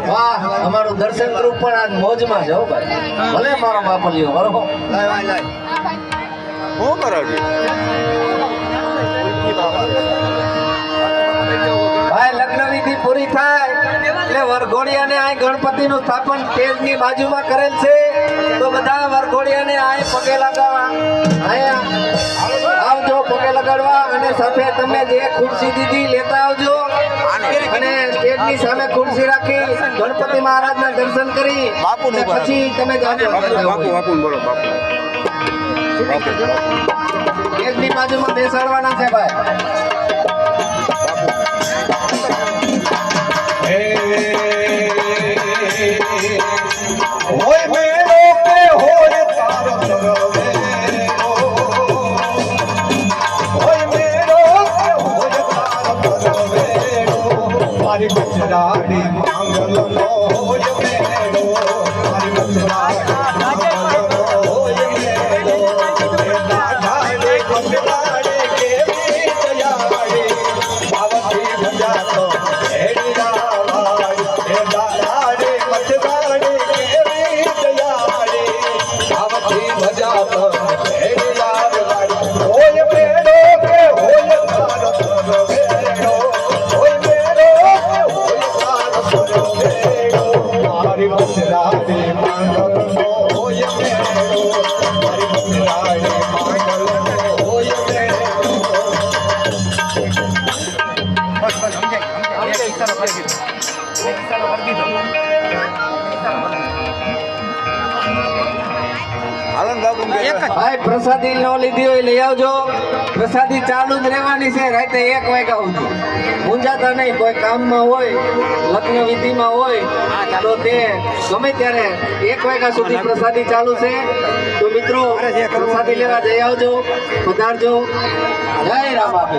વાહ અમારું દર્શન ગ્રુપ પણ આજ મોજમાં છે હો ભાઈ ભલે મારો બાપલિયો બરોબર શું કરો છો ભાઈ લગ્ન વિધિ પૂરી થાય એટલે વરઘોડિયાને આ ગણપતિનું સ્થાપન સ્ટેજની બાજુમાં કરેલ છે તો બધા વરઘોડિયાને આ પગે લગાવવા અહીંયા આવજો પગે લગાડવા અને સાથે તમે જે ખુરશી દીધી લેતા આવજો અને સ્ટેજની સામે ખુરશી રાખી ગણપતિ મહારાજના દર્શન કરી બાપુનું પછી તમે જાજો બાપુ બોલો બાપુ સ્ટેજની બાજુમાં બેસાડવાના છે ભાઈ હોય મેળો કે હોય તારો તરવે હોય મેળો કે હોય તારો તરવે મારી ગુજરાતી માંગલ નો હોય મેળો મારી ગુજરાતી માંગલ નો હોય મેળો દાદાને ગુજરાડે કેવી તૈયારી બાવથી ભજાતો એડી રાવાય એ દાદાને ગુજરાડે હોય મેળો કે હોય તારો તરવેડો હોય મેળો કે હોય તારો તરવેડો મારી ગુજરાતી માંગલ નો હોય મેળો મારી ગુજરાતી માંગલ નો હોય મેળો ભાઈ પ્રસાદી ન લીધી હોય લઈ આવજો પ્રસાદી ચાલુ જ રહેવાની છે રાતે 1 વાગ્યા સુધી મૂંઝાતા નહીં કોઈ કામમાં હોય લગ્ન વિધિમાં હોય તો તે ગમે ત્યારે 1 વાગ્યા સુધી પ્રસાદી ચાલુ છે તો મિત્રો પ્રસાદી લેવા જઈ આવજો પધારજો જય રામ બાપુ